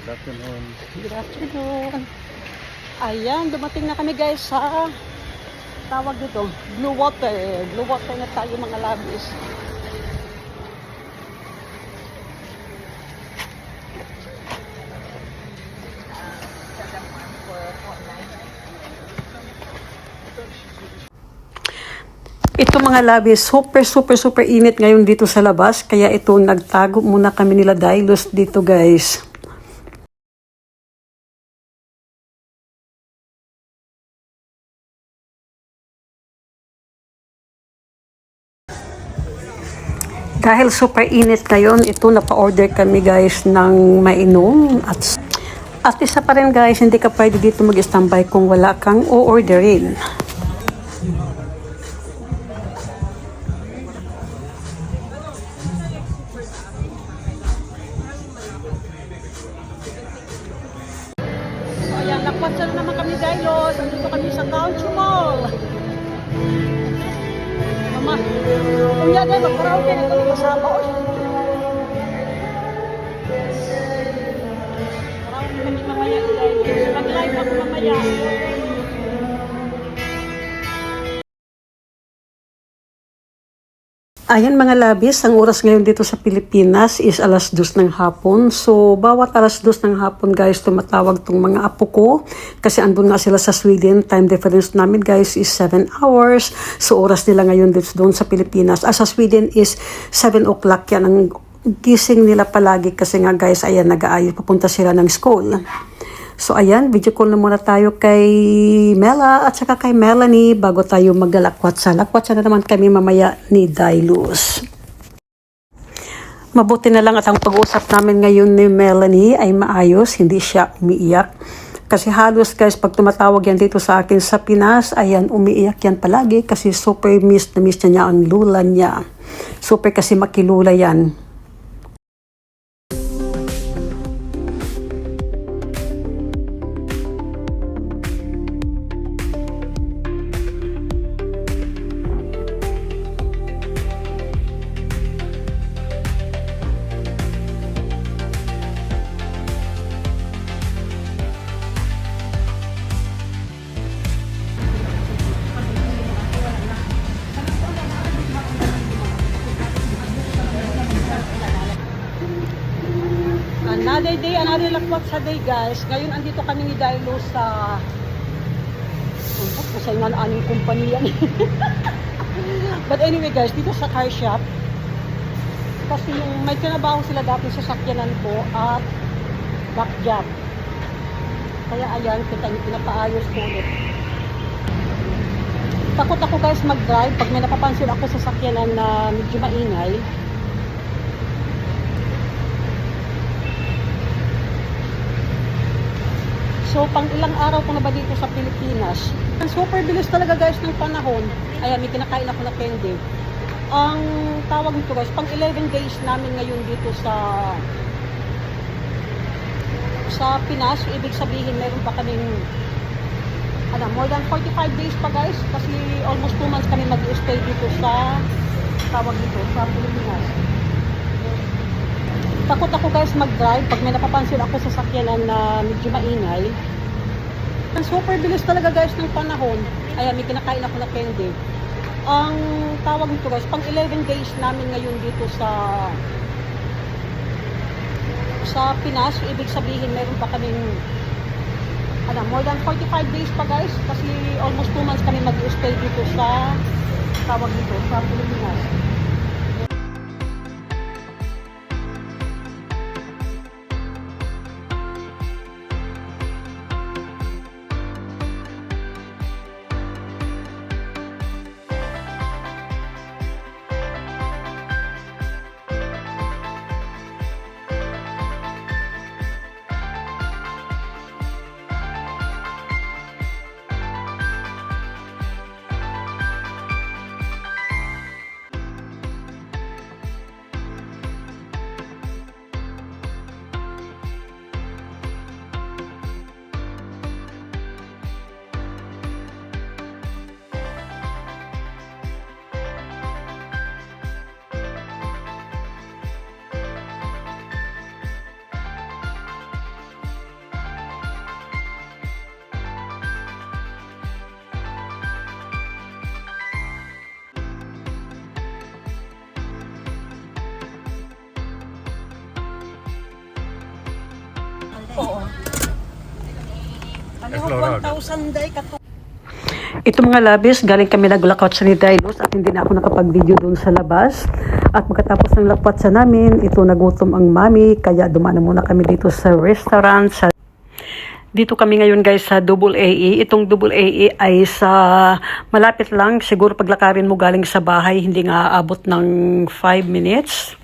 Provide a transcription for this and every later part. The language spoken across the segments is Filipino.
Good afternoon. Good afternoon. Ayan, dumating na kami guys sa tawag dito, Blue Water. Blue Water na tayo mga labis. Ito mga labis, super init ngayon dito sa labas. Kaya ito, nagtago muna kami nila Dylos dito guys. Dahil super init ngayon, ito napa-order kami guys ng mainom. At isa pa rin guys, hindi ka pwede dito mag-standby kung wala kang o-orderin. Ayan, nakwatsa na naman kami Dylos. Andito kami sa Country Mall. Mama, kung yan ay mag-karaoke na kami kasama. Karaoke kami mamaya Dylos. Mag-live ako mamaya. Ayan mga labis, ang oras ngayon dito sa Pilipinas is 2:00 ng hapon. So, bawat 2:00 ng hapon guys, tumatawag tong mga apo ko. Kasi andun nga sila sa Sweden. Time difference namin guys is 7 hours. So, oras nila ngayon dito doon sa Pilipinas. Sa Sweden is 7 o'clock yan ang gising nila palagi. Kasi nga guys, ayan, nag-aayos. Papunta sila ng school. So ayan, video call na muna tayo kay Mela at saka kay Melanie bago tayo maggalakwatsa. Lakwatsa na naman kami mamaya ni Dylos. Mabuti na lang at ang pag-uusap namin ngayon ni Melanie ay maayos, hindi siya umiiyak. Kasi halos guys, pag tumatawag yan dito sa akin sa Pinas, ayan, umiiyak yan palagi kasi super miss na miss niya ang lula niya. Super kasi makilula yan. Another day, another lakwatsa day guys. Ngayon andito kami ni Dylos sa kasayngan anong kumpanya yan. But anyway guys, dito sa car shop. Kasi yung may tinabaho sila dati sa sakyanan ko at back job. Kaya ayan, pinapaayos ko ulit. Takot ako guys mag-drive pag may napapansin ako sa sakyanan na medyo maingay. So, pang ilang araw ko na ba dito sa Pilipinas. Ang super bilis talaga guys ng panahon. Ayan, may kinakain ako na candy. Ang tawag nito guys, pang 11 days namin ngayon dito sa Pinas. Ibig sabihin, meron pa kaming more than 45 days pa guys. Kasi almost 2 months kami mag-stay dito sa tawag nito, sa Pilipinas. Takot ako guys mag-drive pag may napapansin ako sa sakyanan na medyo maingay. Ang super bilis talaga guys ng panahon. Ayan, may kinakain ako na candy. Ang tawag nito guys, pang 11 days namin ngayon dito sa Pinas. Ibig sabihin, meron pa kaming more than 45 days pa guys. Kasi almost 2 months kami mag-stay dito sa tawag nito, sa Pilipinas. Explorado. 1,000 day ka to. Ito mga labis, galing kami naglakot sa ni Dilos at hindi na ako nakapag-video doon sa labas. At pagkatapos ng lakwat sa namin, ito nagutom ang mami, kaya dumaan muna kami dito sa restaurant. Dito kami ngayon guys sa Double AE. Itong Double AE ay sa malapit lang. Siguro paglakarin mo galing sa bahay, hindi nga aabot ng 5 minutes.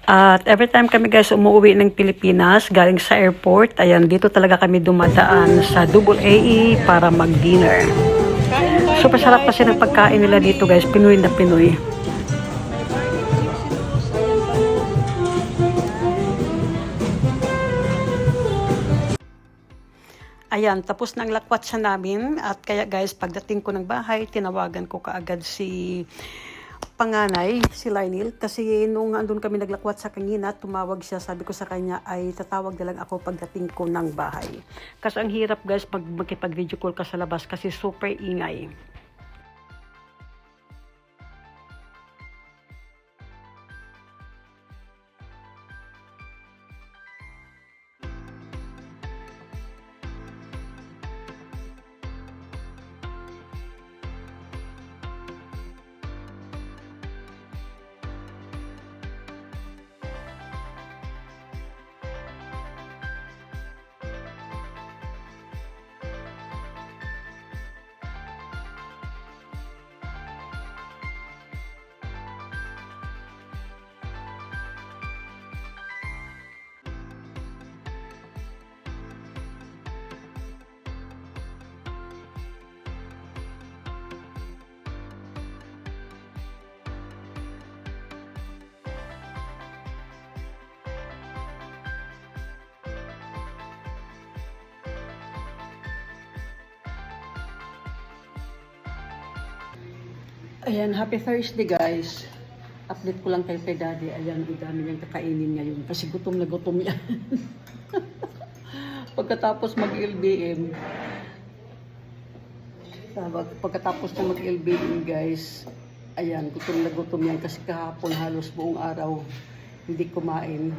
At every time kami guys umuwi ng Pilipinas, galing sa airport, ayan, dito talaga kami dumadaan sa Double AE para mag-dinner. Super sarap kasi ng pagkain nila dito guys, Pinoy na Pinoy. Ayan, tapos nang lakwat siya namin at kaya guys, pagdating ko ng bahay, tinawagan ko kaagad si panganay, si Lionel, kasi nung andun kami naglakwat sa kanina, tumawag siya, sabi ko sa kanya ay tatawag na lang ako pagdating ko ng bahay. Kasi ang hirap guys, makipag-video call ka sa labas kasi super ingay. Ayan, happy Thursday guys. Update ko lang kay Daddy. Ayan, ang dami niyang kakainin ngayon kasi gutom na gutom yan. Pagkatapos mag-LBM, pagkatapos na mag-LBM guys, ayan, gutom na gutom yan kasi kahapon halos buong araw hindi kumain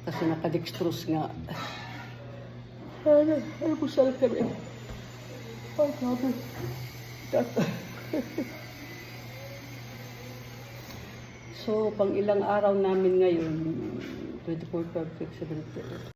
kasi nakadextrose nga. Ay, busal kami. Ay, sabi. So, pang ilang araw namin ngayon, 24, 25, 27,